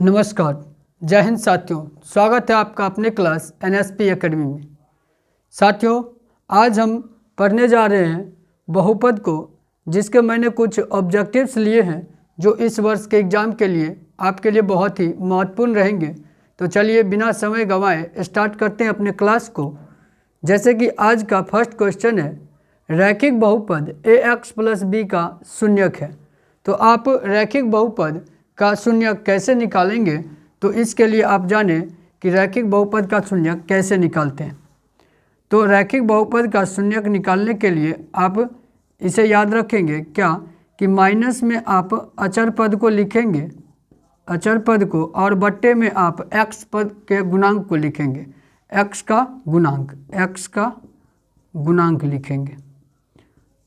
नमस्कार, जय हिंद साथियों। स्वागत है आपका अपने क्लास एनएसपी एकेडमी में। साथियों, आज हम पढ़ने जा रहे हैं बहुपद को, जिसके मैंने कुछ ऑब्जेक्टिव्स लिए हैं जो इस वर्ष के एग्ज़ाम के लिए आपके लिए बहुत ही महत्वपूर्ण रहेंगे। तो चलिए बिना समय गंवाए स्टार्ट करते हैं अपने क्लास को। जैसे कि आज का फर्स्ट क्वेश्चन है, रैखिक बहुपद ax + b का शून्यक है। तो आप रैखिक बहुपद का शून्यक कैसे निकालेंगे, तो इसके लिए आप जानें कि रैखिक बहुपद का शून्यक कैसे निकालते हैं। तो रैखिक बहुपद का शून्यक निकालने के लिए आप इसे याद रखेंगे क्या कि माइनस में आप अचर पद को लिखेंगे, अचर पद को, और बट्टे में आप x पद के गुणांक को लिखेंगे, x का गुणांक लिखेंगे।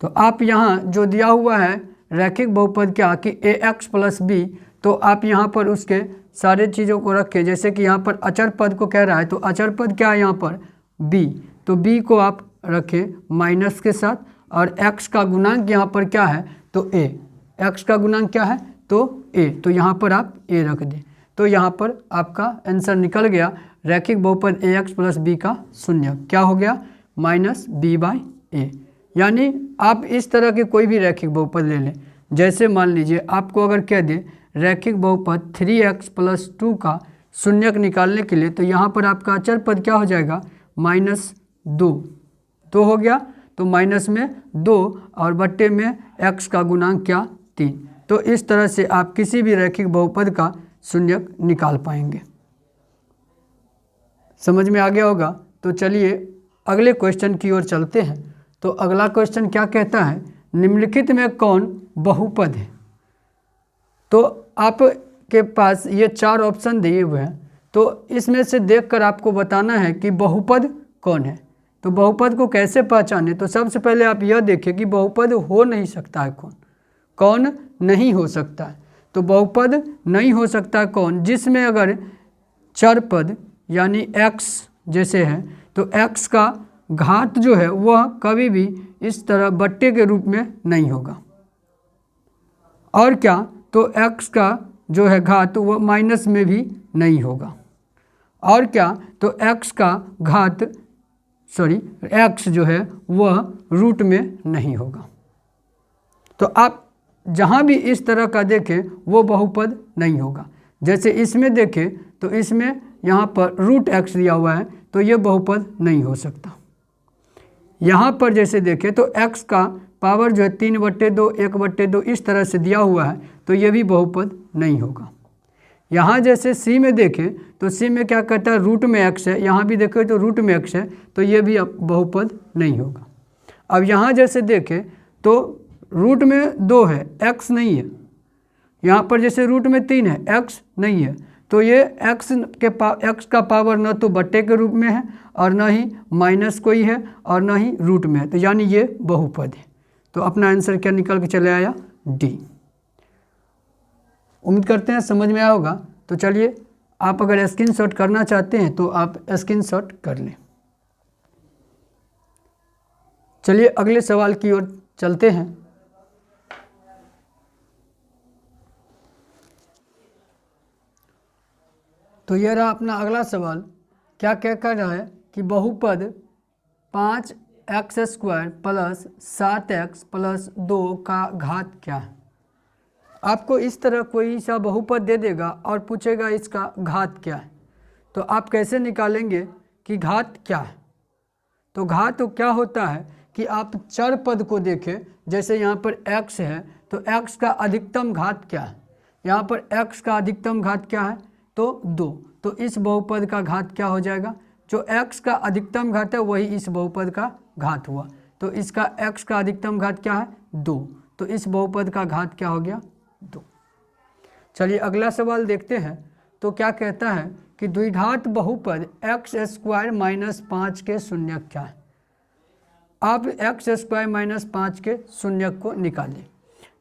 तो आप यहाँ जो दिया हुआ है रैखिक बहुपद क्या कि ax + b, तो आप यहाँ पर उसके सारे चीज़ों को रखें। जैसे कि यहाँ पर अचर पद को कह रहा है, तो अचर पद क्या है यहाँ पर b, तो b को आप रखें माइनस के साथ, और x का गुणांक यहाँ पर क्या है तो a, x का गुणांक क्या है तो a, तो यहाँ पर आप a रख दें। तो यहाँ पर आपका आंसर निकल गया, रैखिक बहुपद ax + b का शून्यक क्या हो गया -b/a। यानी आप इस तरह के कोई भी रैखिक बहुपद ले लें। जैसे मान लीजिए आपको अगर कह दे रैखिक बहुपद 3x + 2 का शून्यक निकालने के लिए, तो यहाँ पर आपका अचर पद क्या हो जाएगा -2 हो गया, तो माइनस में 2 और बट्टे में x का गुणांक क्या 3। तो इस तरह से आप किसी भी रैखिक बहुपद का शून्यक निकाल पाएंगे। समझ में आ गया होगा। तो चलिए अगले क्वेश्चन की ओर चलते हैं। तो अगला क्वेश्चन क्या कहता है, निम्नलिखित में कौन बहुपद है। तो आपके पास ये 4 ऑप्शन दिए हुए हैं, तो इसमें से देखकर आपको बताना है कि बहुपद कौन है। तो बहुपद को कैसे पहचाने, तो सबसे पहले आप यह देखें कि बहुपद हो नहीं सकता है कौन नहीं हो सकता है। तो बहुपद नहीं हो सकता है कौन, जिसमें अगर चर पद यानी x जैसे है, तो x का घात जो है वह कभी भी इस तरह बट्टे के रूप में नहीं होगा। और क्या, तो x का जो है घात वह माइनस में भी नहीं होगा। और क्या, तो x जो है वह रूट में नहीं होगा। तो आप जहाँ भी इस तरह का देखें वो बहुपद नहीं होगा। जैसे इसमें देखें तो इसमें यहाँ पर √x दिया हुआ है, तो ये बहुपद नहीं हो सकता। यहाँ पर जैसे देखें तो x का पावर जो है 3/2 1/2 इस तरह से दिया हुआ है, तो ये भी बहुपद नहीं होगा। यहाँ जैसे c में देखें तो c में क्या कहता है रूट में x है, यहाँ भी देखें तो रूट में x है, तो ये भी बहुपद नहीं होगा। अब यहाँ जैसे देखें तो रूट में 2 है, x नहीं है। यहाँ पर जैसे रूट में 3 है, x नहीं है, तो ये x का पावर न तो बट्टे के रूप में है और न ही माइनस कोई है और न ही रूट में है, तो यानी ये बहुपद है। तो अपना आंसर क्या निकल के चले आया D। उम्मीद करते हैं समझ में आया होगा। तो चलिए आप अगर स्क्रीनशॉट करना चाहते हैं तो आप स्क्रीनशॉट कर लें। चलिए अगले सवाल की ओर चलते हैं। तो यह रहा अपना अगला सवाल। क्या कर रहा है कि बहुपद 5x² + 7x + 2 का घात क्या है। आपको इस तरह कोई सा बहुपद दे देगा और पूछेगा इसका घात क्या है, तो आप कैसे निकालेंगे कि घात क्या है। तो घात तो क्या होता है कि आप चर पद को देखें। जैसे यहाँ पर x है, तो x का अधिकतम घात क्या है, यहाँ पर x का अधिकतम घात क्या है तो 2। तो इस बहुपद का घात क्या हो जाएगा, जो x का अधिकतम घात है वही इस बहुपद का घात हुआ। तो इसका x का अधिकतम घात क्या है 2, तो इस बहुपद का घात क्या हो गया 2। चलिए अगला सवाल देखते हैं। तो क्या कहता है कि द्विघात बहुपद x² - 5 के शून्यक क्या है। आप x² - 5 के शून्यक को निकालें।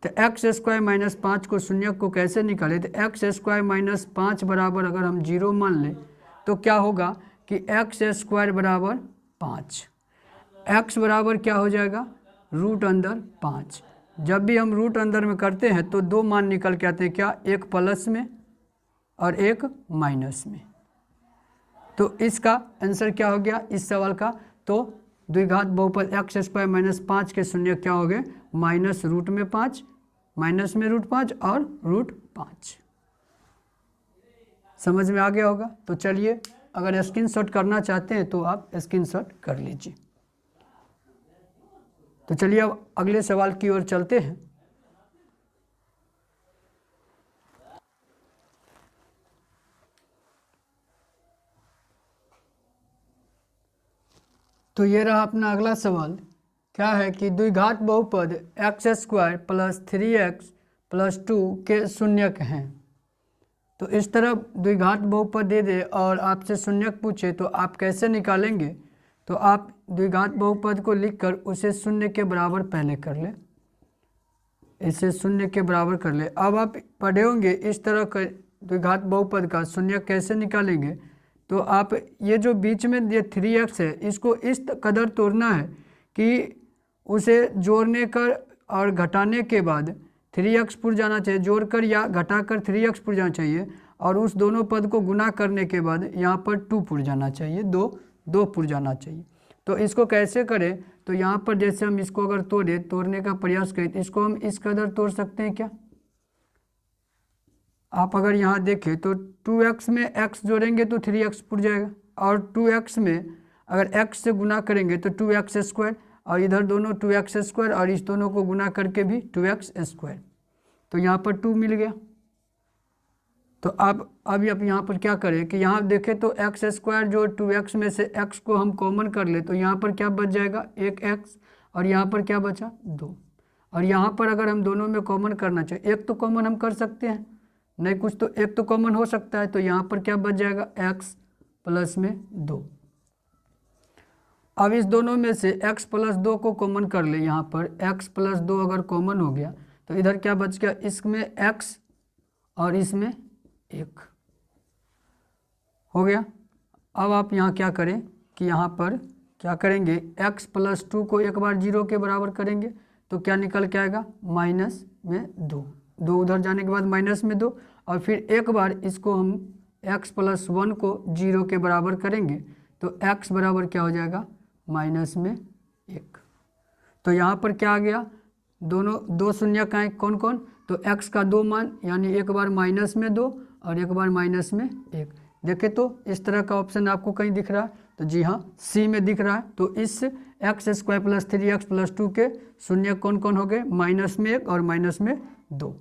तो x² - 5 को शून्यक को कैसे निकालें, तो x² - 5 बराबर अगर हम 0 मान लें तो क्या होगा कि x² बराबर 5, x बराबर क्या हो जाएगा √5। जब भी हम रूट अंदर में करते हैं तो 2 मान निकल के आते हैं, क्या एक प्लस में और एक माइनस में। तो इसका आंसर क्या हो गया इस सवाल का? तो द्विघात बहुपद एक्स स्क्वायर माइनस 5 के शून्य क्या हो गए? माइनस रूट में 5, माइनस में रूट 5 और रूट 5। समझ में आ गया होगा? तो चलिए, अगर स्क्रीनशॉट करना चाहते हैं तो आप स्क्रीनशॉट कर लीजिए। तो चलिए अब अगले सवाल की ओर चलते हैं। तो ये रहा अपना अगला सवाल। क्या है कि द्विघात बहुपद x square plus 3x plus 2 के शून्यक हैं। तो इस तरह द्विघात बहुपद दे दे और आपसे शून्यक पूछे तो आप कैसे निकालेंगे? तो आप द्विघात बहुपद को लिखकर उसे शून्य के बराबर पहले कर ले, इसे शून्य के बराबर कर ले। अब आप पढ़े होंगे इस तरह का द्विघात बहुपद का शून्य कैसे निकालेंगे। तो आप ये जो बीच में ये 3x है इसको इस कदर तोड़ना है कि उसे जोड़ने कर और घटाने के बाद 3x पुर जाना चाहिए, जोड़कर या घटाकर 3x पुर जाना चाहिए, और उस दोनों पद को गुना करने के बाद यहाँ पर 2 पुर जाना चाहिए, दो पुर जाना चाहिए। तो इसको कैसे करें? तो यहाँ पर जैसे हम इसको अगर तोड़ने का प्रयास करें तो इसको हम इस कदर तोड़ सकते हैं क्या? आप अगर यहाँ देखें तो 2x में x जोड़ेंगे तो 3x पुर जाएगा, और 2x में अगर x से गुना करेंगे तो 2x स्क्वायर, और इधर दोनों 2x स्क्वायर और इस दोनों को गुना करके भी 2x स्क्वायर। तो यहाँ पर 2 मिल गया। तो अब यहाँ पर क्या करें कि यहाँ देखें तो x स्क्वायर जो 2x में से x को हम कॉमन कर ले तो यहाँ पर क्या बच जाएगा? एक x, और यहाँ पर क्या बचा? 2। और यहाँ पर अगर हम दोनों में कॉमन करना चाहिए, एक तो कॉमन हम कर सकते हैं, नहीं कुछ तो एक तो कॉमन हो सकता है। तो यहाँ पर क्या बच जाएगा? x प्लस में 2। अब इस दोनों में से x प्लस 2 को कॉमन कर ले। यहाँ पर x प्लस 2 अगर कॉमन हो गया तो इधर क्या बच गया? इसमें x और इसमें 1 हो गया। अब आप यहाँ क्या करें कि यहाँ पर क्या करेंगे? x प्लस 2 को एक बार 0 के बराबर करेंगे तो क्या निकल के आएगा? माइनस में 2 उधर जाने के बाद माइनस में 2, और फिर एक बार इसको हम x प्लस 1 को 0 के बराबर करेंगे तो x बराबर क्या हो जाएगा? माइनस में 1। तो यहाँ पर क्या आ गया? दो शून्यक आए, कौन कौन? तो x का 2 मान, यानी एक बार माइनस में 2 और एक बार माइनस में 1। देखे तो इस तरह का ऑप्शन आपको कहीं दिख रहा है? तो जी हाँ, सी में दिख रहा है। तो इस x square plus 3x plus 2 के शून्य कौन कौन हो गए? माइनस में 1 और माइनस में 2।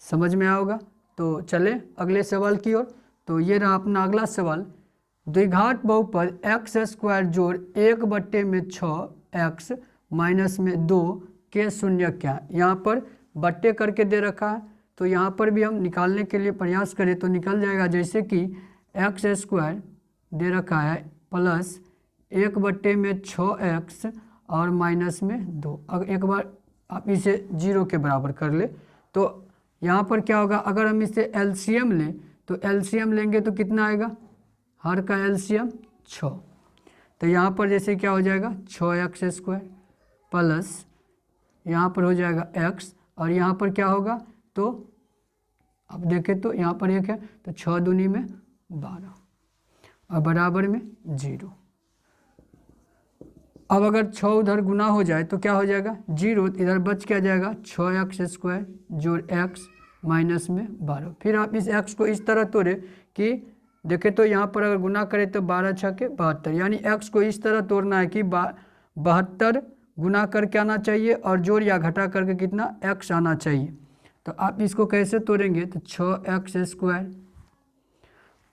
समझ में आया होगा? तो चले अगले सवाल की ओर। तो ये रहा अपना अगला सवाल। द्विघात बहुपद एक्स स्क्वायर जोड़ 1/6x माइनस में 2 के शून्य क्या? यहाँ पर बट्टे करके दे रखा है, तो यहाँ पर भी हम निकालने के लिए प्रयास करें तो निकल जाएगा। जैसे कि एक्स स्क्वायर दे रखा है प्लस 1/6x और माइनस में 2। अगर एक बार आप इसे 0 के बराबर कर ले तो यहाँ पर क्या होगा? अगर हम इसे एलसीएम लें तो एलसीएम लेंगे तो कितना आएगा? हर का एलसीएम 6। तो यहाँ पर जैसे क्या हो जाएगा? 6x स्क्वायर प्लस यहाँ पर हो जाएगा x, और यहाँ पर क्या होगा? तो अब देखें तो यहाँ पर एक है तो 6 दूनी में 12 और बराबर में 0। अब अगर 6 उधर गुना हो जाए तो क्या हो जाएगा? 0, इधर बच क्या जाएगा? 6x स्क्वायर जोड़ x माइनस में 12। फिर आप इस x को इस तरह तोड़े कि देखें तो यहाँ पर अगर गुना करें तो 12 छके 72, यानी x को इस तरह तोड़ना है कि 72 गुना करके आना चाहिए और जोड़ या घटा करके कितना? x आना चाहिए। तो आप इसको कैसे तोड़ेंगे? तो 6x स्क्वायर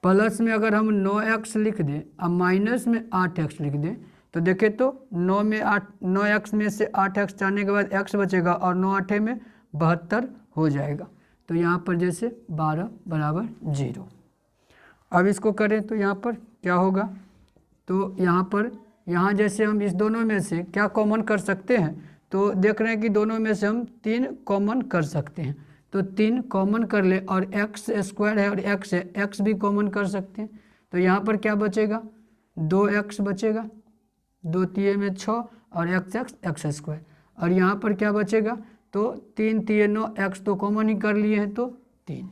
प्लस में अगर हम 9x लिख दें और माइनस में 8x लिख दें तो देखें तो 9x में से 8x जाने के बाद x बचेगा और 9 8 में 72 हो जाएगा। तो यहाँ पर जैसे 12 बराबर 0। अब इसको करें तो यहाँ पर क्या होगा? तो यहाँ जैसे हम इस दोनों में से क्या कॉमन कर सकते हैं? तो देख रहे हैं कि दोनों में से हम 3 कॉमन कर सकते हैं। तो 3 कॉमन कर ले, और एक्स स्क्वायर है और एक्स है, एक्स भी कॉमन कर सकते हैं। तो यहाँ पर क्या बचेगा? 2x बचेगा, 2 3 में 6 और एक्स स्क्वायर, और यहाँ पर क्या बचेगा? तो 3 3 9, x तो कॉमन ही कर लिए हैं तो 3।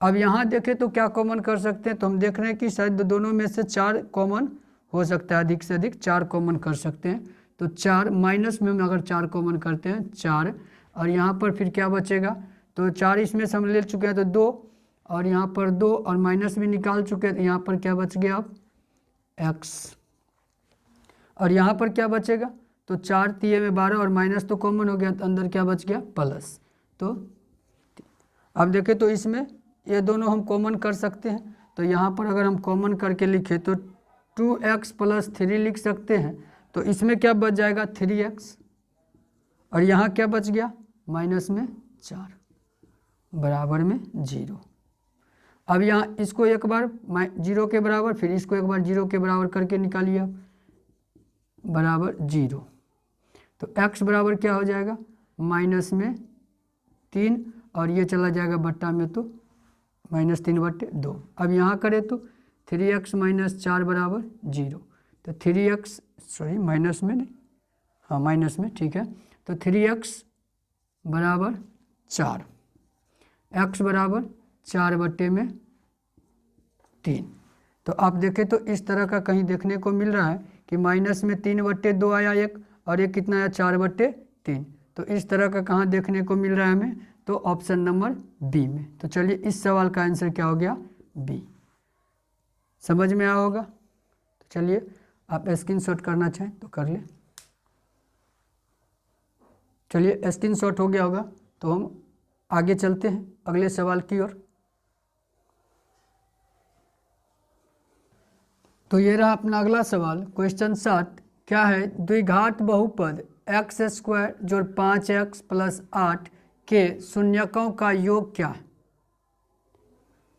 अब यहाँ देखें तो क्या कॉमन कर सकते हैं, तो हम देख रहे हैं कि शायद दोनों में से 4 कॉमन हो सकता है, अधिक से अधिक 4 कॉमन कर सकते हैं। तो 4 माइनस में हम अगर 4 कॉमन करते हैं 4, और यहाँ पर फिर क्या बचेगा, तो 4 इसमें से हम ले चुके हैं तो 2, और यहाँ पर 2 और माइनस भी निकाल चुके हैं, तो यहाँ पर क्या बच गया अब x, और यहाँ पर क्या बचेगा, तो 4 तिये में 12 और माइनस तो कॉमन हो गया, तो अंदर क्या बच गया प्लस। तो अब देखें तो इसमें ये दोनों हम कॉमन कर सकते हैं, तो यहाँ पर अगर हम कॉमन करके लिखें तो 2x + 3 लिख सकते हैं। तो इसमें क्या बच जाएगा 3x, और यहाँ क्या बच गया माइनस में 4 बराबर में 0। अब यहाँ इसको एक बार 0 के बराबर, फिर इसको एक बार 0 के बराबर करके निकालिए आप, बराबर 0। तो x बराबर क्या हो जाएगा माइनस में 3, और ये चला जाएगा बट्टा में तो -3/2। अब यहाँ करें तो 3x - 4 बराबर 0। तो 3x माइनस में नहीं, हाँ माइनस में, ठीक है। तो 3x बराबर 4, x बराबर 4/3। तो आप देखें तो इस तरह का कहीं देखने को मिल रहा है कि माइनस में 3/2 आया एक, और एक कितना आया 4/3। तो इस तरह का कहाँ देखने को मिल रहा है हमें, तो ऑप्शन नंबर बी में। तो चलिए इस सवाल का आंसर क्या हो गया बी। समझ में आया होगा। तो चलिए आप स्क्रीनशॉट करना चाहें तो कर ले। चलिए स्क्रीनशॉट हो गया होगा, तो हम आगे चलते हैं अगले सवाल की ओर। तो ये रहा अपना अगला सवाल, क्वेश्चन 7। क्या है, द्विघात बहुपद x² जोड़ 5x + 8 के शून्यकों का योग क्या है।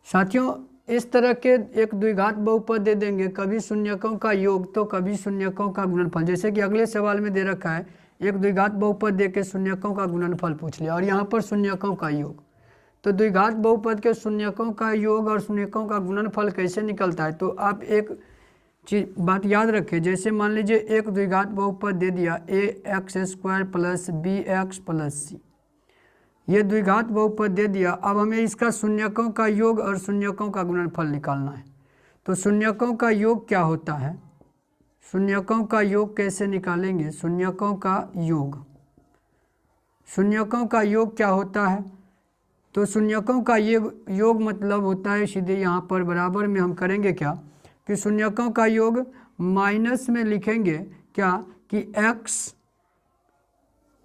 साथियों इस तरह के एक द्विघात बहुपद दे देंगे, कभी शून्यकों का योग तो कभी शून्यकों का गुणनफल। जैसे कि अगले सवाल में दे रखा है एक द्विघात बहुपद दे के शून्यकों का गुणनफल पूछ लिया, और यहाँ पर शून्यकों का योग। तो द्विघात बहुपद के शून्यकों का योग और शून्यकों का गुणनफल कैसे निकलता है, तो आप एक चीज बात याद रखें। जैसे मान लीजिए एक द्विघात बहुपद दे दिया ax² + bx + c, ये द्विघात बहुपद दे दिया। अब हमें इसका शून्यकों का योग और शून्यकों का गुणनफल निकालना है। तो शून्यकों का योग क्या होता है, शून्यकों का योग कैसे निकालेंगे, शून्यकों का योग, शून्यकों का योग क्या होता है, तो शून्यकों का योग मतलब होता है सीधे यहाँ पर बराबर में हम करेंगे क्या कि शून्यकों का योग माइनस में लिखेंगे क्या कि x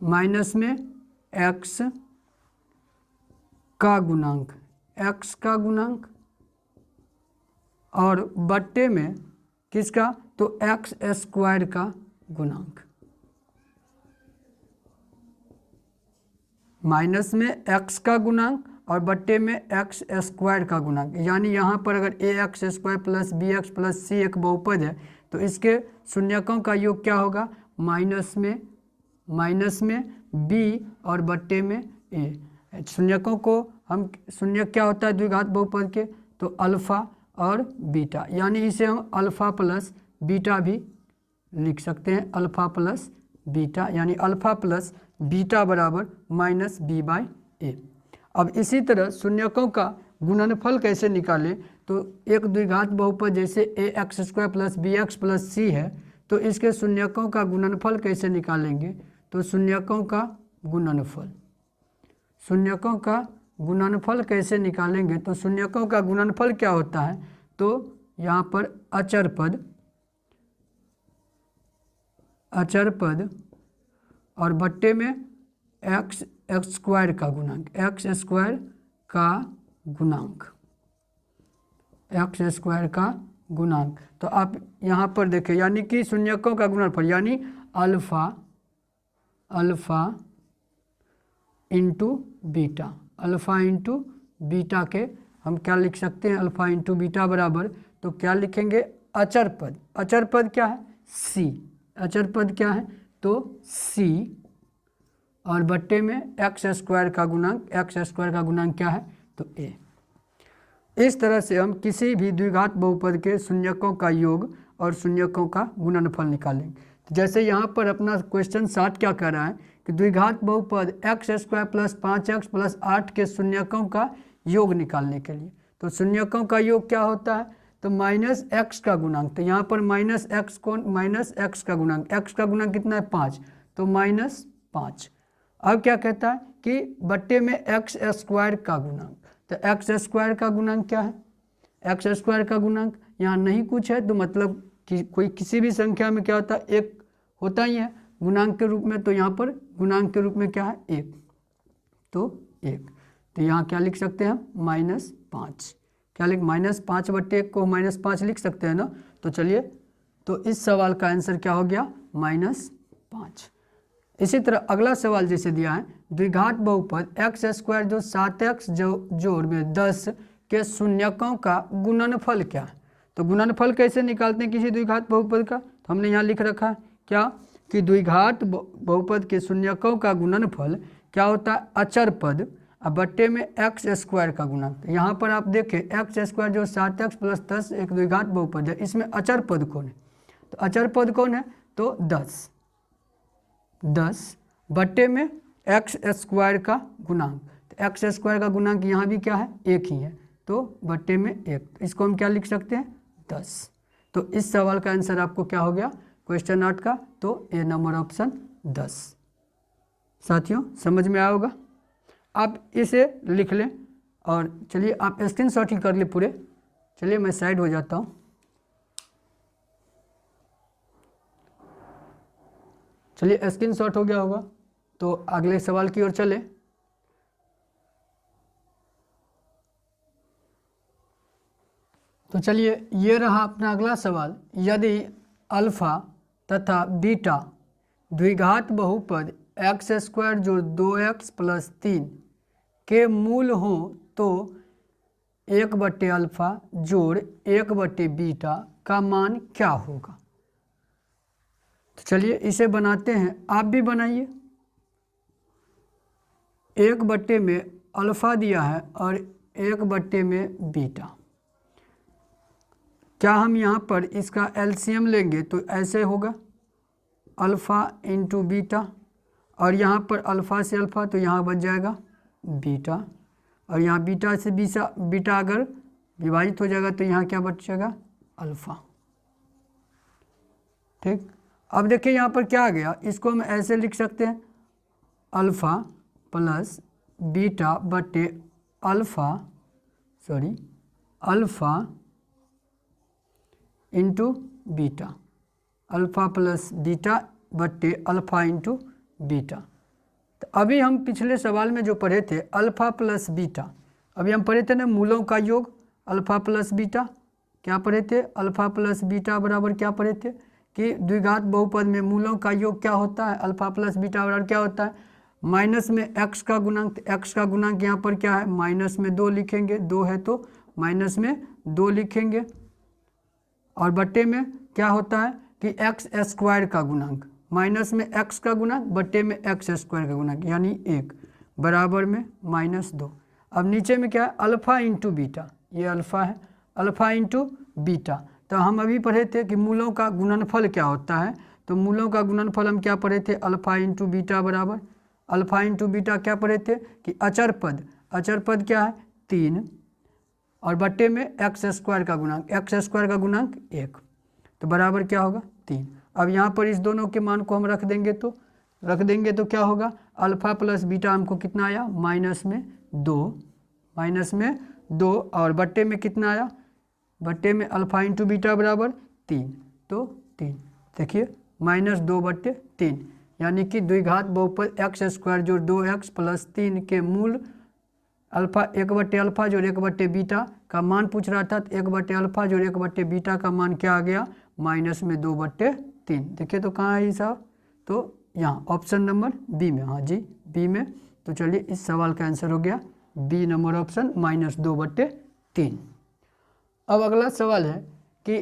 माइनस में x का गुणांक, x का गुणांक, और बट्टे में किसका, तो x² का गुणांक। माइनस में x का गुणांक और बट्टे में x² का गुणांक। यानी यहाँ पर अगर ax² + bx + c एक बहुपद है तो इसके शून्यकों का योग क्या होगा, माइनस में b और बट्टे में a। शून्यकों को हम, शून्यक क्या होता है द्विघात बहुपद के, तो अल्फ़ा और बीटा, यानी इसे हम अल्फ़ा प्लस बीटा भी लिख सकते हैं, अल्फ़ा प्लस बीटा, यानी अल्फ़ा प्लस बीटा बराबर -b/a। अब इसी तरह शून्यकों का गुणनफल कैसे निकालें, तो एक द्विघात बहुपद जैसे ax² + bx + c है, तो इसके शून्यकों का गुणनफल कैसे निकालेंगे, तो शून्यकों का गुणनफल, शून्यकों का गुणनफल कैसे निकालेंगे, तो शून्यकों का गुणनफल क्या होता है, तो यहाँ पर अचर पद और बट्टे में x² का गुणांक, x² का गुणांक। तो आप यहाँ पर देखें, यानी कि शून्यकों का गुणनफल यानी alpha into beta, alpha into beta के हम क्या लिख सकते हैं, अल्फ़ा इंटू बीटा बराबर, तो क्या लिखेंगे अचर पद, अचर पद क्या है c, अचर पद क्या है तो c, और बट्टे में x² का गुणांक, x² का गुणांक क्या है तो a। इस तरह से हम किसी भी द्विघात बहुपद के शून्यकों का योग और शून्यकों का गुणनफल निकालेंगे। तो जैसे यहाँ पर अपना क्वेश्चन 7 क्या कह रहा है कि द्विघात बहुपद x² + 5x + 8 के शून्यकों का योग निकालने के लिए। तो शून्यकों का योग क्या होता है, तो माइनस एक्स का गुणांक, तो यहाँ पर माइनस एक्स कौन, माइनस एक्स का गुणांक, एक्स का गुणांक कितना है 5, तो -5। अब क्या कहता है कि बट्टे में एक्स स्क्वायर का गुणांक, तो एक्स स्क्वायर का गुणांक क्या है, एक्स स्क्वायर का गुणांक यहाँ नहीं कुछ है, तो मतलब कि कोई किसी भी संख्या में क्या होता है, एक होता ही है गुणांक के रूप में, तो यहाँ पर गुणांक के रूप में क्या है 1, तो 1, तो यहाँ क्या लिख सकते हैं हम -5, क्या लिख -5/1 को -5 लिख सकते हैं ना। तो चलिए, तो इस सवाल का आंसर क्या हो गया -5। इसी तरह अगला सवाल जैसे दिया है, द्विघात बहुपद एक्स स्क्वायर जो 7x जोड़ में 10 के शून्यकों का गुणनफल क्या है। तो गुणनफल कैसे निकालते हैं किसी द्विघात बहुपद का, तो हमने यहाँ लिख रखा है क्या कि द्विघात बहुपद के शून्यकों का गुणनफल क्या होता है, अचर पद अब बट्टे में एक्स स्क्वायर का गुणांक। तो यहाँ पर आप देखें एक्स स्क्वायर जो 7x + 10 एक द्विघात बहुपद है, इसमें अचर पद कौन है, तो अचर पद कौन है, तो 10 बट्टे में एक्स स्क्वायर का गुणांक, तो एक्स स्क्वायर का गुणांक यहाँ भी क्या है 1 ही है, तो बट्टे में 1, इसको हम क्या लिख सकते हैं 10। तो इस सवाल का आंसर आपको क्या हो गया क्वेश्चन 8 का, तो ए नंबर ऑप्शन 10। साथियों समझ में आया होगा, आप इसे लिख लें और चलिए आप स्क्रीनशॉट ही कर ले पूरे। चलिए मैं साइड हो जाता हूँ। चलिए स्क्रीनशॉट हो गया होगा, तो अगले सवाल की ओर चले। तो चलिए ये रहा अपना अगला सवाल, यदि अल्फा तथा बीटा द्विघात बहुपद एक्स स्क्वायर जो 2x + 3 के मूल हो तो 1/अल्फा जोड़ 1/बीटा का मान क्या होगा। तो चलिए इसे बनाते हैं, आप भी बनाइए। 1/में में अल्फ़ा दिया है और 1/में में बीटा, क्या हम यहाँ पर इसका एलसीएम लेंगे तो ऐसे होगा अल्फ़ा × बीटा, और यहाँ पर अल्फ़ा से अल्फ़ा तो यहाँ बच जाएगा बीटा, और यहाँ बीटा से बीटा अगर विभाजित हो जाएगा तो यहाँ क्या बचेगा अल्फ़ा। ठीक, अब देखिए यहाँ पर क्या आ गया, इसको हम ऐसे लिख सकते हैं अल्फ़ा + बीटा बटे अल्फ़ा × बीटा, अल्फ़ा + बीटा बटे अल्फ़ा × बीटा। तो अभी हम पिछले सवाल में जो पढ़े थे अल्फ़ा + बीटा, अभी हम पढ़े थे ना मूलों का योग अल्फ़ा + बीटा, क्या पढ़े थे अल्फ़ा + बीटा बराबर क्या पढ़े थे कि द्विघात बहुपद में मूलों का योग क्या होता है, अल्फ़ा + बीटा बराबर क्या होता है माइनस में एक्स का गुणांक, एक्स का गुणांक यहाँ पर क्या है -2 लिखेंगे, 2 है तो -2 लिखेंगे, और बट्टे में क्या होता है कि एक्स स्क्वायर का गुणांक, माइनस में एक्स का गुणांक बट्टे में एक्स स्क्वायर का गुणांक यानी 1 बराबर में -2। अब नीचे में क्या है अल्फ़ा × बीटा, ये अल्फ़ा है, अल्फ़ा × बीटा। तो हम अभी पढ़े थे कि मूलों का गुणनफल क्या होता है, तो मूलों का गुणनफल हम क्या पढ़े थे अल्फ़ा × बीटा बराबर अल्फ़ा × बीटा क्या पढ़े थे कि अचर पद क्या है 3 और बट्टे में एक्स स्क्वायर का गुणांक, एक्स स्क्वायर का गुणांक 1, तो बराबर क्या होगा 3। अब यहाँ पर इस दोनों के मान को हम रख देंगे तो क्या होगा अल्फ़ा + बीटा हमको कितना आया -2 और बट्टे में कितना आया, बट्टे में अल्फ़ा × बीटा बराबर 3, तो 3 देखिए -2/3, यानी कि द्विघात बहुपद एक्स स्क्वायर जो 2x + 3 के मूल अल्फ़ा 1/अल्फ़ा जोड़ 1/बीटा का मान पूछ रहा था, तो 1/अल्फ़ा जोड़ 1/बीटा का मान क्या आ गया -2/3। देखिए तो कहाँ है ये साहब, तो यहाँ ऑप्शन नंबर बी में, हाँ जी बी में। तो चलिए इस सवाल का आंसर हो गया बी नंबर ऑप्शन -2/3। अब अगला सवाल है कि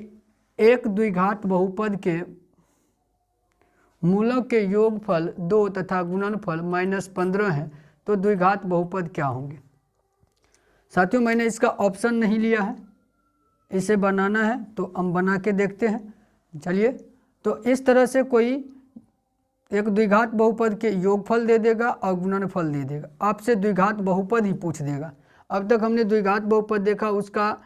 एक द्विघात बहुपद के मूलों के योगफल 2 तथा गुणनफल -15 है तो द्विघात बहुपद क्या होंगे। साथियों मैंने इसका ऑप्शन नहीं लिया है, इसे बनाना है तो हम बना के देखते हैं। चलिए, तो इस तरह से कोई एक द्विघात बहुपद के योगफल दे देगा और गुणनफल दे देगा, आपसे द्विघात बहुपद ही पूछ देगा। अब तक हमने द्विघात बहुपद देखा, उसका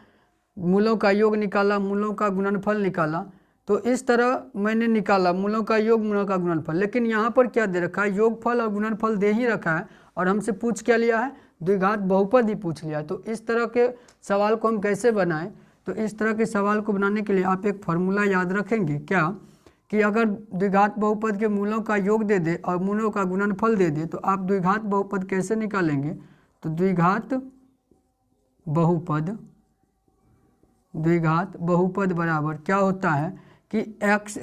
मूलों का योग निकाला, मूलों का गुणनफल निकाला। तो इस तरह मैंने निकाला मूलों का योग, मूलों का गुणनफल। लेकिन यहाँ पर क्या दे रखा है, योगफल और गुणनफल दे ही रखा है, और हमसे पूछ क्या लिया है, द्विघात बहुपद ही पूछ लिया है। तो इस तरह के सवाल को हम कैसे बनाएं, तो इस तरह के सवाल को बनाने के लिए आप एक फार्मूला याद रखेंगे, क्या कि अगर द्विघात बहुपद के मूलों का योग दे दे और मूलों का गुणनफल दे दे, तो आप द्विघात बहुपद कैसे निकालेंगे। तो द्विघात बहुपद बराबर क्या होता है कि एक्स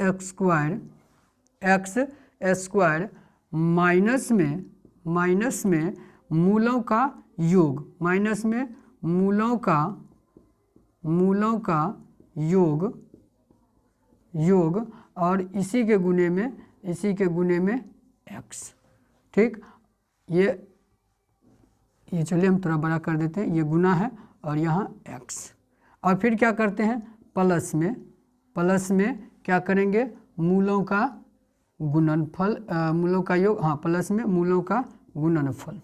स्क्वायर माइनस में मूलों का योग, माइनस में मूलों का योग और इसी के गुणे में x। ठीक, ये चलिए हम थोड़ा बड़ा कर देते हैं, ये गुना है और यहाँ x। और फिर क्या करते हैं, प्लस में क्या करेंगे, मूलों का गुणनफल, मूलों का योग, हाँ प्लस में मूलों का गुणनफल।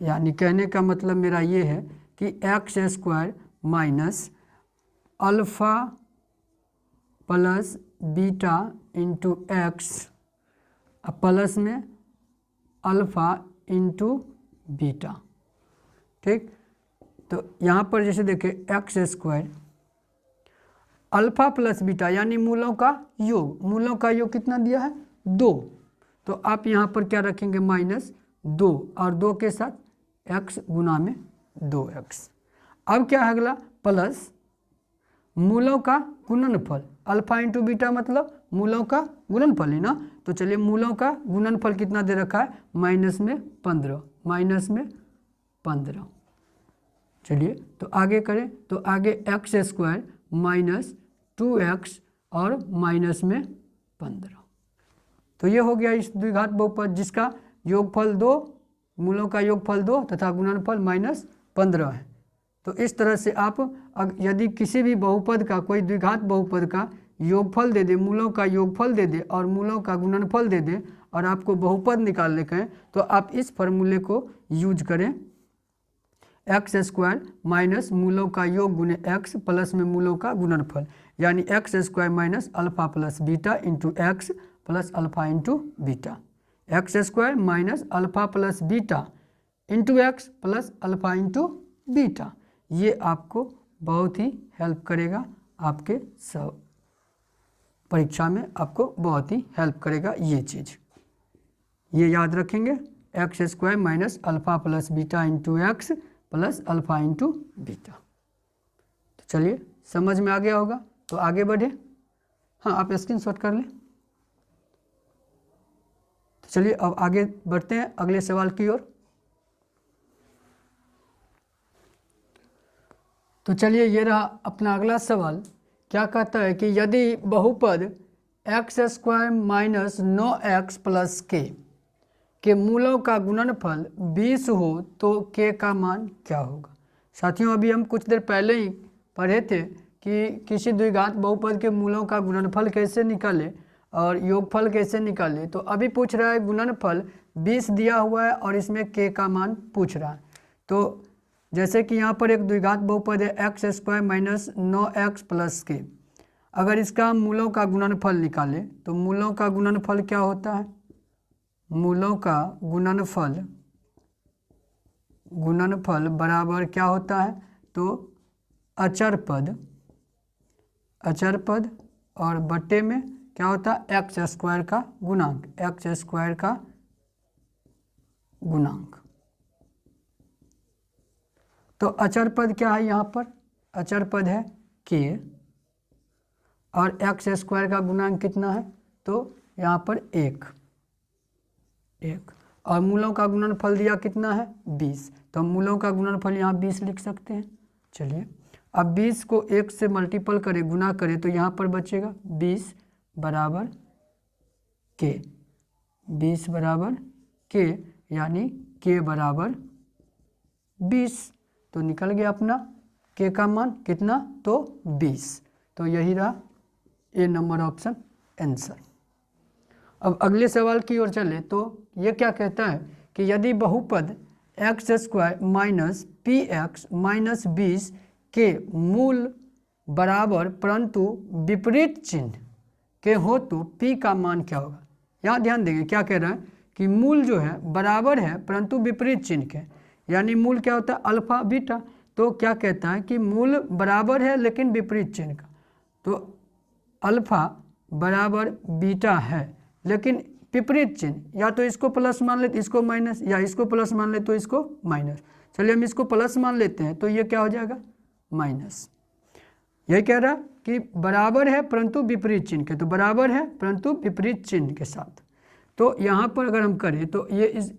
यानी कहने का मतलब मेरा ये है कि x square minus alpha plus beta into x plus में अल्फ़ा इंटू बीटा। ठीक, तो यहाँ पर जैसे देखें x square alpha plus beta यानी मूलों का योग कितना दिया है, 2। तो आप यहाँ पर क्या रखेंगे, -2 और 2 के साथ x गुना में 2x। अब क्या है अगला, प्लस मूलों का गुणनफल, अल्फा इंटू बीटा मतलब मूलों का गुणनफल है ना। तो चलिए मूलों का गुणनफल कितना दे रखा है, -15। चलिए तो आगे करें, तो आगे एक्स स्क्वायर माइनस 2x और माइनस में 15। तो ये हो गया इस द्विघात बहुपद जिसका योगफल 2, मूलों का योगफल 2 तथा गुणनफल -15 है। तो इस तरह से आप यदि किसी भी बहुपद का, कोई द्विघात बहुपद का योगफल दे दे, मूलों का योगफल दे दे और मूलों का गुणनफल दे दे और आपको बहुपद निकालने का है, तो आप इस फॉर्मूले को यूज करें, एक्स स्क्वायर माइनस मूलों का योग गुने एक्स प्लस में मूलों का गुणनफल, यानी x square minus alpha plus beta into x plus alpha into beta. X square minus alpha plus beta into x plus alpha into beta. ये आपको बहुत ही हेल्प करेगा, आपके सब परीक्षा में आपको बहुत ही हेल्प करेगा ये चीज़, ये याद रखेंगे, x square minus alpha plus beta into x plus alpha into beta. तो चलिए समझ में आ गया होगा, तो आगे बढ़े। हाँ आप स्क्रीनशॉट कर लें। तो चलिए अब आगे बढ़ते हैं अगले सवाल की ओर। तो चलिए ये रहा अपना अगला सवाल, क्या कहता है कि यदि बहुपद x square minus 9x plus के मूलों का गुणनफल 20 हो तो k का मान क्या होगा। साथियों अभी हम कुछ देर पहले ही पढ़े थे कि किसी द्विघात बहुपद के मूलों का गुणनफल कैसे निकाले और योगफल कैसे निकाले। तो अभी पूछ रहा है गुणनफल 20 दिया हुआ है और इसमें k का मान पूछ रहा है। तो जैसे कि यहाँ पर एक द्विघात बहुपद है x square minus 9x plus के, अगर इसका मूलों का गुणनफल निकाले तो मूलों का गुणनफल क्या होता है, मूलों का गुणनफल बराबर क्या होता है, तो अचर पद और बट्टे में क्या होता है, एक्स स्क्वायर का गुणांक। तो अचर पद क्या है, यहाँ पर अचर पद है k और एक्स स्क्वायर का गुणांक कितना है, तो यहाँ पर 1 और मूलों का गुणनफल दिया कितना है 20, तो हम मूलों का गुणनफल यहाँ 20 लिख सकते हैं। चलिए अब 20 को 1 से मल्टीपल करें, गुना करें, तो यहाँ पर बचेगा 20 बराबर k, यानी k बराबर 20। तो निकल गया अपना k का मान कितना, तो 20। तो यही रहा ए नंबर ऑप्शन आंसर। अब अगले सवाल की ओर चले तो ये क्या कहता है कि यदि बहुपद x square minus P x minus 20 के मूल बराबर परंतु विपरीत चिन्ह के हो तो p का मान क्या होगा। यहाँ ध्यान देंगे क्या कह रहा है कि मूल जो है बराबर है परंतु विपरीत चिन्ह के, यानी मूल क्या होता है अल्फा बीटा। तो क्या कहता है कि मूल बराबर है लेकिन विपरीत चिन्ह का, तो अल्फा बराबर बीटा है लेकिन विपरीत चिन्ह, या तो इसको प्लस मान ले तो इसको माइनस, या इसको प्लस मान ले तो इसको माइनस। चलिए हम इसको प्लस मान लेते हैं तो ये क्या हो जाएगा माइनस। यही कह रहा कि बराबर है परंतु विपरीत चिन्ह के, तो बराबर है परंतु विपरीत चिन्ह के साथ। तो यहाँ पर अगर हम करें तो ये इस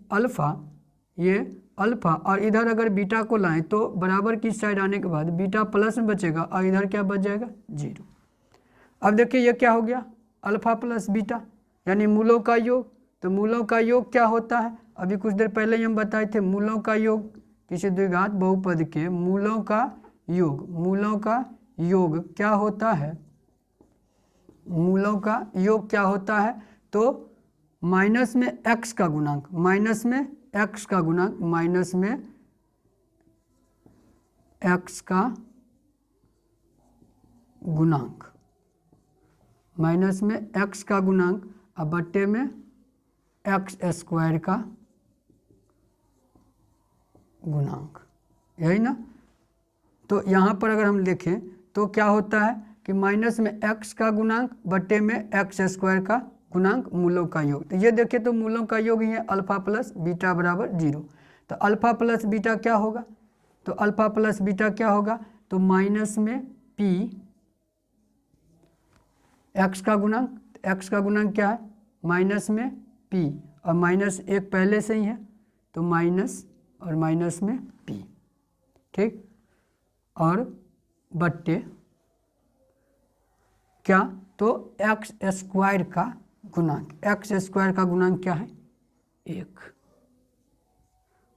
ये अल्फा और इधर अगर बीटा को लाएं तो बराबर की साइड आने के बाद बीटा प्लस में बचेगा और इधर क्या बच जाएगा 0। अब देखिए ये क्या हो गया अल्फा प्लस बीटा यानी मूलों का योग। तो मूलों का योग क्या होता है, अभी कुछ देर पहले ही हम बताए थे, मूलों का योग किसी द्विघात बहुपद के मूलों का योग क्या होता है, मूलों का योग क्या होता है, तो माइनस में x का गुणांक, माइनस में x का गुणांक, माइनस में x का गुणांक, माइनस में x का गुणांक अब बट्टे में x स्क्वायर का गुणांक, यही ना। तो यहाँ पर अगर हम देखें तो क्या होता है कि माइनस में x का गुणांक बट्टे में x स्क्वायर का गुणांक मूलों का योग। तो ये देखिए तो मूलों का योग ही है अल्फा प्लस बीटा बराबर 0। तो अल्फा प्लस बीटा क्या होगा, तो अल्फा प्लस बीटा क्या होगा, तो माइनस में p x का गुणांक, x का गुणांक क्या है माइनस में p और माइनस एक पहले से ही है तो माइनस और माइनस में p, ठीक, और बट्टे क्या, तो एक्स स्क्वायर का गुणांक, एक्स स्क्वायर का गुणांक क्या है 1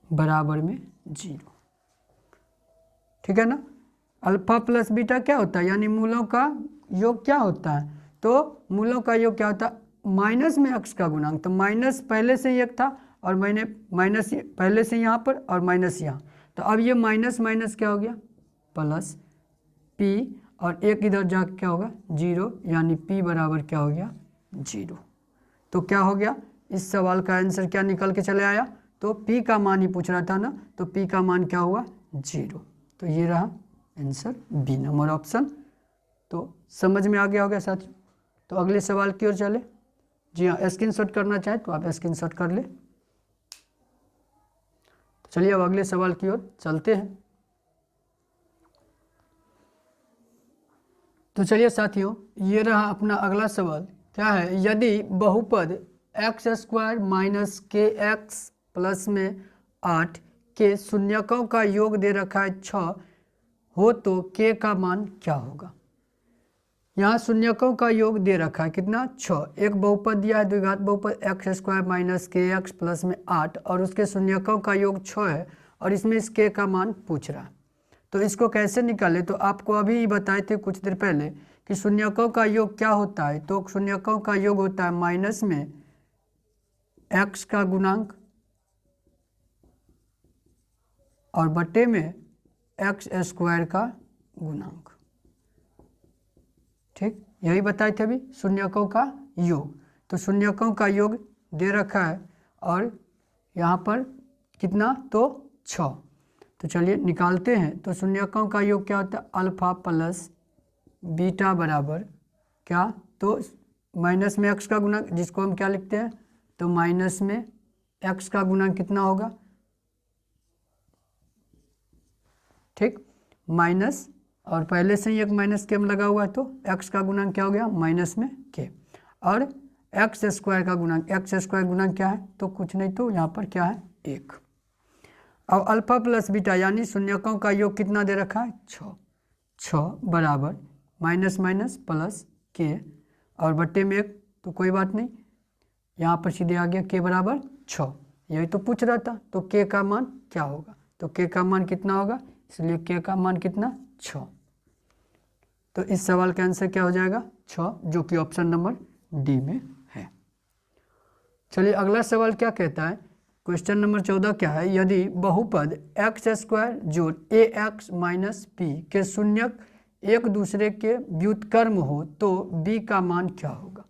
बराबर में 0, ठीक है ना। अल्फा प्लस बीटा क्या होता है, यानी मूलों का योग क्या होता है, तो मूलों का योग क्या होता है माइनस में एक्स का गुणांक। तो माइनस पहले से ही एक था और मैंने माइनस पहले से यहाँ पर और माइनस यहाँ, तो अब ये माइनस माइनस क्या हो गया प्लस p और एक इधर जाकर क्या होगा 0, यानी p बराबर क्या हो गया 0। तो क्या हो गया, इस सवाल का आंसर क्या निकल के चले आया, तो p का मान ही पूछ रहा था ना, तो p का मान क्या हुआ 0। तो ये रहा आंसर बी नंबर ऑप्शन। तो समझ में आ गया होगा साथियों। तो अगले सवाल की ओर चले। जी हाँ, स्क्रीनशॉट करना चाहे तो आप स्क्रीनशॉट कर ले। तो चलिए अब अगले सवाल की ओर चलते हैं। तो चलिए साथियों, ये रहा अपना अगला सवाल। क्या है, यदि बहुपद एक्स स्क्वायर माइनस के एक्स प्लस में 8 के शून्यकों का योग दे रखा है 6 हो तो के का मान क्या होगा। यहाँ शून्यकों का योग दे रखा है कितना 6, एक बहुपद दिया है द्विघात बहुपद एक्स स्क्वायर माइनस के एक्स प्लस में 8 और उसके शून्यकों का योग 6 है और इसमें इस के का मान पूछ रहा है। तो इसको कैसे निकाले, तो आपको अभी ही बताए थे कुछ देर पहले कि शून्यकों का योग क्या होता है, तो शून्यकों का योग होता है माइनस में एक्स का गुणांक और बटे में एक्स स्क्वायर का गुणांक, ठीक, यही बताए थे अभी शून्यकों का योग। तो शून्यकों का योग दे रखा है और यहाँ पर कितना, तो 6। तो चलिए निकालते हैं। तो शून्यकों का योग क्या होता है अल्फा प्लस बीटा बराबर क्या, तो माइनस में एक्स का गुणांक जिसको हम क्या लिखते हैं, तो माइनस में एक्स का गुणांक कितना होगा, ठीक, माइनस और पहले से ही एक माइनस के लगा हुआ है तो एक्स का गुणांक क्या हो गया माइनस में के, और एक्स स्क्वायर का गुणांक, एक्स स्क्वायर गुणांक क्या है, तो कुछ नहीं तो यहाँ पर क्या है 1। अब अल्फा प्लस बीटा यानी शून्यकों का योग कितना दे रखा है 6 बराबर माइनस माइनस प्लस के और बट्टे में 1, तो कोई बात नहीं, यहाँ पर सीधे आ गया के बराबर 6, यही तो पूछ रहा था। तो के का मान क्या होगा, तो के का मान कितना होगा, इसलिए के का मान कितना 6। तो इस सवाल का आंसर क्या हो जाएगा 6, जो कि ऑप्शन नंबर डी में है। चलिए अगला सवाल क्या कहता है, क्वेश्चन नंबर 14 क्या है, यदि बहुपद एक्स स्क्वायर जोड़ ए एक्स माइनस पी के शून्यक एक दूसरे के व्युत्क्रम हो तो बी का मान क्या होगा।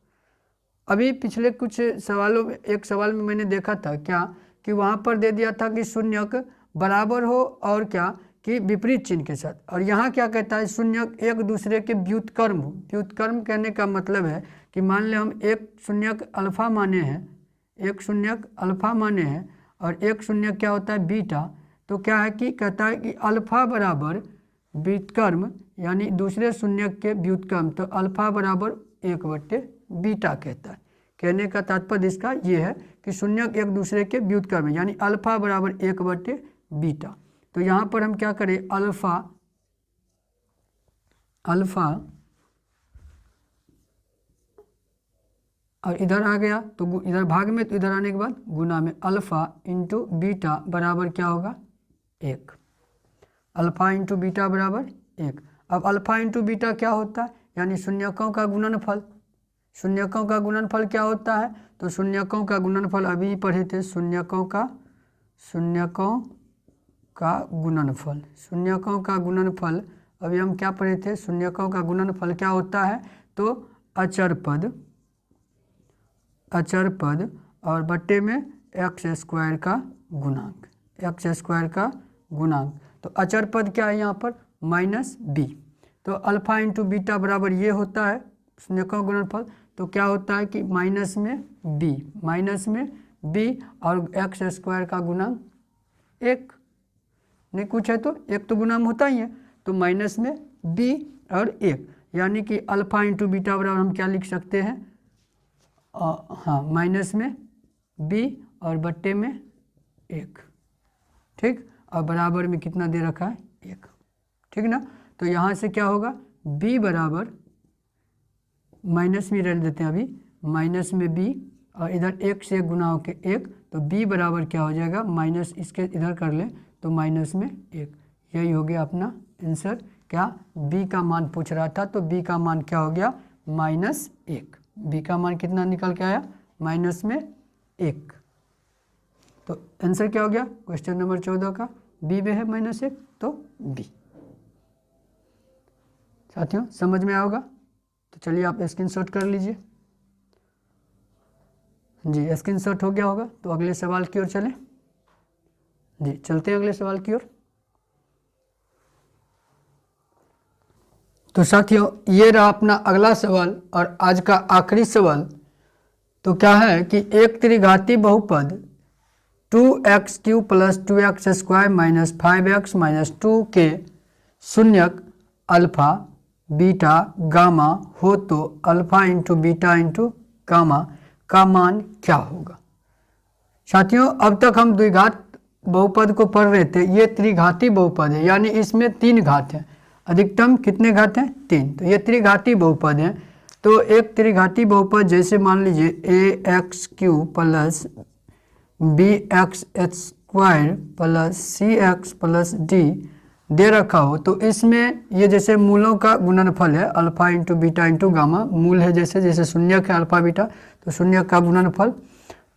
अभी पिछले कुछ सवालों में, एक सवाल में मैंने देखा था क्या कि वहाँ पर दे दिया था कि शून्यक बराबर हो और क्या कि विपरीत चिन्ह के साथ, और यहाँ क्या कहता है शून्यक एक दूसरे के व्युत्क्रम हो। व्युत्क्रम कहने का मतलब है कि मान लें हम एक शून्यक अल्फा माने हैं, एक शून्यक अल्फा माने हैं और एक शून्यक क्या होता है बीटा, तो क्या है कि कहता है कि अल्फा बराबर व्युत्क्रम यानी दूसरे शून्यक के व्युत्क्रम, तो अल्फा बराबर 1/बीटा कहता है। कहने का तात्पर्य इसका ये है कि शून्यक एक दूसरे के व्युत्क्रम है यानी अल्फा बराबर 1/बीटा। तो यहाँ पर हम क्या करें, अल्फा और इधर आ गया तो इधर भाग में, तो इधर आने के बाद गुना में, अल्फा इंटू बीटा बराबर क्या होगा 1। अल्फा इंटू बीटा बराबर 1। अब अल्फा इंटू बीटा क्या होता है, यानी शून्यकों का गुणनफल। शून्यकों का गुणनफल क्या होता है, तो शून्यकों का गुणनफल अभी पढ़े थे, शून्यकों का गुणनफल, शून्यकों का गुणनफल अभी हम क्या पढ़े थे, शून्यकों का गुणनफल क्या होता है, तो अचर पद और बट्टे में एक्स स्क्वायर का गुणांक, तो अचर पद क्या है यहाँ पर माइनस बी। तो अल्फा इंटू बीटा बराबर ये होता है शून्यकों गुणनफल, तो क्या होता है कि माइनस में बी और एक्स स्क्वायर का गुणांक 1, नहीं कुछ है तो एक तो गुणांक होता ही है, तो माइनस में बी और 1, यानी कि अल्फा इंटू बीटा बराबर हम क्या लिख सकते हैं, हाँ माइनस में बी और बट्टे में 1, ठीक, और बराबर में कितना दे रखा है 1, ठीक ना। तो यहाँ से क्या होगा, b बराबर माइनस में रख देते हैं अभी, माइनस में b और इधर 1 से गुना होके 1, तो b बराबर क्या हो जाएगा, माइनस इसके इधर कर ले तो माइनस में 1। यही हो गया अपना आंसर, क्या b का मान पूछ रहा था, तो b का मान क्या हो गया -1। b का मान कितना निकल के आया, -1। तो आंसर क्या हो गया क्वेश्चन नंबर 14 का, b में है -1, तो b। साथियों समझ में आओगा, तो चलिए आप स्क्रीनशॉट कर लीजिए। जी स्क्रीनशॉट हो गया होगा, तो अगले सवाल की ओर चलें। जी चलते हैं अगले सवाल की ओर। तो साथियों ये रहा अपना अगला सवाल और आज का आखिरी सवाल। तो क्या है कि एक त्रिघाती बहुपद 2x³ + 2x² - 5x - 2 के शून्यक अल्फा बीटा गामा हो तो alpha into beta into gamma का मान क्या होगा। साथियों अब तक हम द्विघात बहुपद को पढ़ रहे थे, ये त्रिघाती बहुपद है यानी इसमें 3 घात हैं, अधिकतम कितने घात हैं 3, तो ये त्रिघाती बहुपद हैं। तो एक त्रिघाती बहुपद जैसे मान लीजिए ax³ + bx² + cx + d दे रखा हो, तो इसमें ये जैसे मूलों का गुणनफल है, alpha into beta into gamma, मूल है जैसे शून्यक है अल्फा बीटा, तो शून्यक का गुणनफल।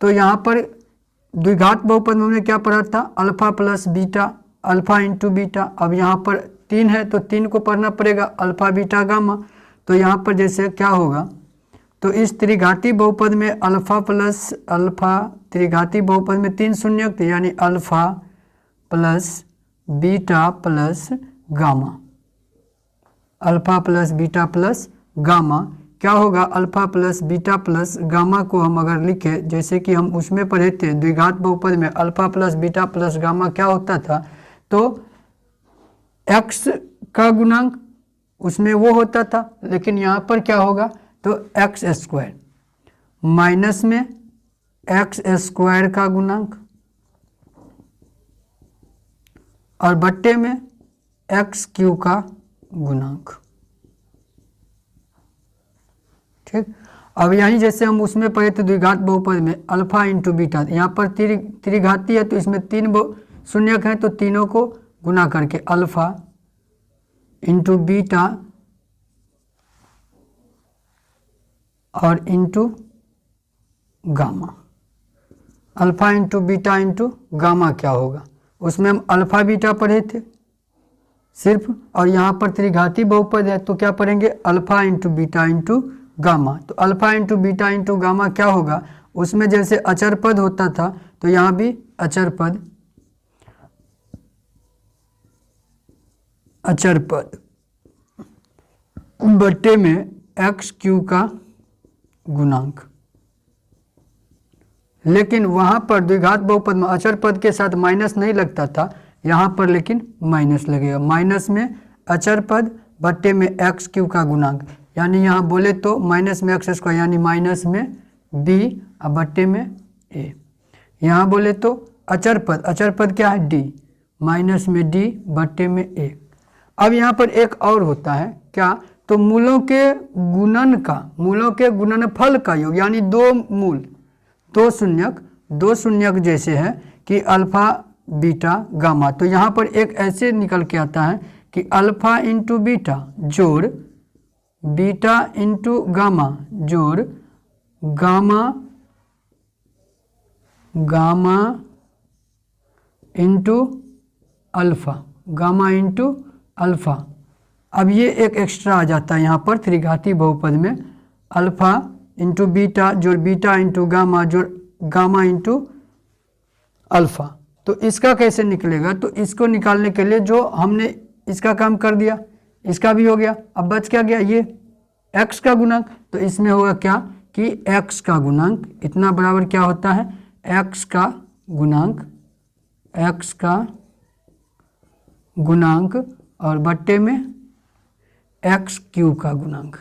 तो यहाँ पर द्विघात बहुपद में हमने क्या पढ़ा था, alpha plus beta, alpha into beta. अब यहाँ पर 3 है तो 3 को पढ़ना पड़ेगा, अल्फा बीटा गामा। तो यहाँ पर जैसे क्या होगा, तो इस त्रिघाती बहुपद में अल्फा प्लस अल्फा, त्रिघाती बहुपद में 3 शून्यक थे यानी alpha plus beta plus gamma, alpha plus beta plus gamma क्या होगा, alpha plus beta plus gamma को हम अगर लिखें जैसे कि हम उसमें पढ़े थे द्विघात बहुपद में alpha plus beta plus gamma क्या होता था, तो x का गुणांक उसमें वो होता था, लेकिन यहाँ पर क्या होगा, तो x² माइनस में x² का गुणांक और बट्टे में x³ का गुणांक, ठीक। अब यहीं जैसे हम उसमें पढ़े थे द्विघात बहुपद में अल्फा इंटू बीटा, यहाँ पर त्रिघाती है तो इसमें 3 शून्यक हैं, तो तीनों को गुना करके अल्फा इंटू बीटा और into gamma, alpha into beta into gamma क्या होगा। उसमें हम अल्फ़ा बीटा पढ़े थे सिर्फ, और यहाँ पर त्रिघाती बहुपद है तो क्या पढ़ेंगे, alpha into beta into gamma. तो alpha into beta into gamma क्या होगा, उसमें जैसे अचर पद होता था तो यहाँ भी अचर पद, अचर पद बट्टे में एक्स क्यू का गुणांक। लेकिन वहाँ पर द्विघात बहुपद में अचर पद के साथ माइनस नहीं लगता था, यहाँ पर लेकिन माइनस लगेगा। माइनस में अचर पद बट्टे में एक्स क्यू का गुणांक, यानी यहाँ बोले तो माइनस में एक्स स्क्वायर यानी माइनस में बी और बट्टे में ए। यहाँ बोले तो अचर पद क्या है, डी, माइनस में डी बट्टे में ए। अब यहाँ पर एक और होता है क्या, तो मूलों के गुणन का, मूलों के गुणनफल का योग, यानी दो मूल दो शून्यक जैसे है कि अल्फ़ा बीटा गामा। तो यहाँ पर एक ऐसे निकल के आता है कि अल्फ़ा इंटू बीटा जोड़ बीटा इंटू गामा जोड़ gamma into alpha, gamma into alpha. अब ये एक एक्स्ट्रा आ जाता है यहाँ पर त्रिघाती बहुपद में, अल्फ़ा इंटू बीटा जोड़ बीटा इंटू गामा जोड़ गामा इंटू अल्फ़ा। तो इसका कैसे निकलेगा, तो इसको निकालने के लिए जो हमने इसका काम कर दिया, इसका भी हो गया, अब बच क्या गया, ये x का गुणांक। तो इसमें होगा क्या कि x का गुणांक इतना बराबर क्या होता है, x का गुणांक और बट्टे में एक्स क्यू का गुणांक,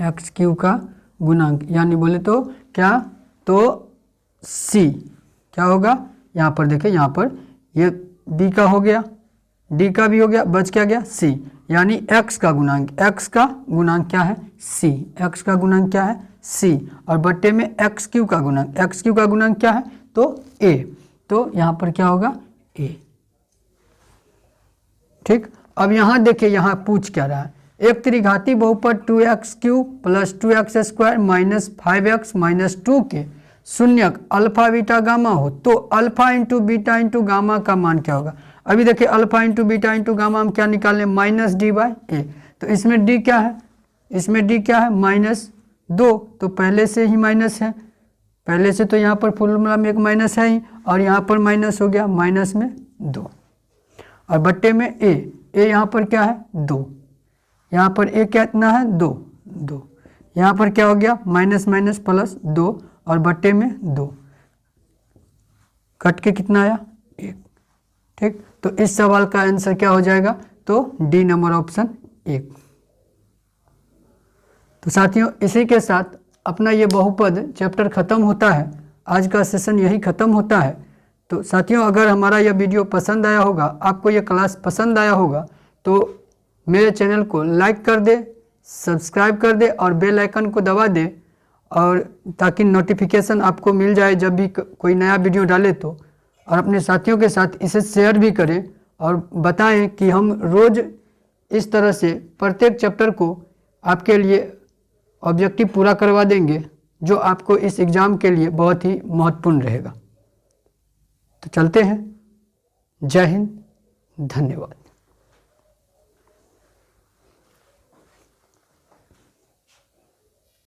एक्स क्यू का गुणांक, यानी बोले तो क्या, तो c क्या होगा, यहाँ पर देखिए, यहाँ पर ये b का हो गया, d का भी हो गया, बच क्या गया c, यानी x का गुणांक, x का गुणांक क्या है c, x का गुणांक क्या है c, और बट्टे में एक्स क्यू का गुणांक, एक्स क्यू का गुणांक क्या है तो a। तो यहाँ पर क्या होगा a। ठीक, अब यहाँ देखिए, यहाँ पूछ क्या रहा है, एक त्रिघाती बहुपद 2x³ plus 2x square minus 5x minus 2 के शून्यक अल्फा बीटा गामा हो तो alpha into beta into gamma का मान क्या होगा। अभी देखिए alpha into beta into gamma हम क्या निकालें, माइनस डी बाई ए। तो इसमें डी क्या है, इसमें डी क्या है -2, तो पहले से ही माइनस है, पहले से तो यहाँ पर फॉर्मूला में एक माइनस है ही, और यहाँ पर माइनस हो गया माइनस में 2, और बट्टे में ए यहाँ पर क्या है 2, यहाँ पर ए कितना है 2, यहाँ पर क्या हो गया माइनस माइनस प्लस 2 और बट्टे में 2, कट के कितना आया 1। ठीक, तो इस सवाल का आंसर क्या हो जाएगा, तो डी नंबर ऑप्शन 1। तो साथियों इसी के साथ अपना ये बहुपद चैप्टर ख़त्म होता है, आज का सेशन यही ख़त्म होता है। तो साथियों अगर हमारा यह वीडियो पसंद आया होगा, आपको यह क्लास पसंद आया होगा, तो मेरे चैनल को लाइक कर दे, सब्सक्राइब कर दे और बेल आइकन को दबा दे, और ताकि नोटिफिकेशन आपको मिल जाए जब भी कोई नया वीडियो डाले तो। और अपने साथियों के साथ इसे शेयर भी करें और बताएं कि हम रोज़ इस तरह से प्रत्येक चैप्टर को आपके लिए ऑब्जेक्टिव पूरा करवा देंगे, जो आपको इस एग्ज़ाम के लिए बहुत ही महत्वपूर्ण रहेगा। तो चलते हैं, जय हिंद, धन्यवाद।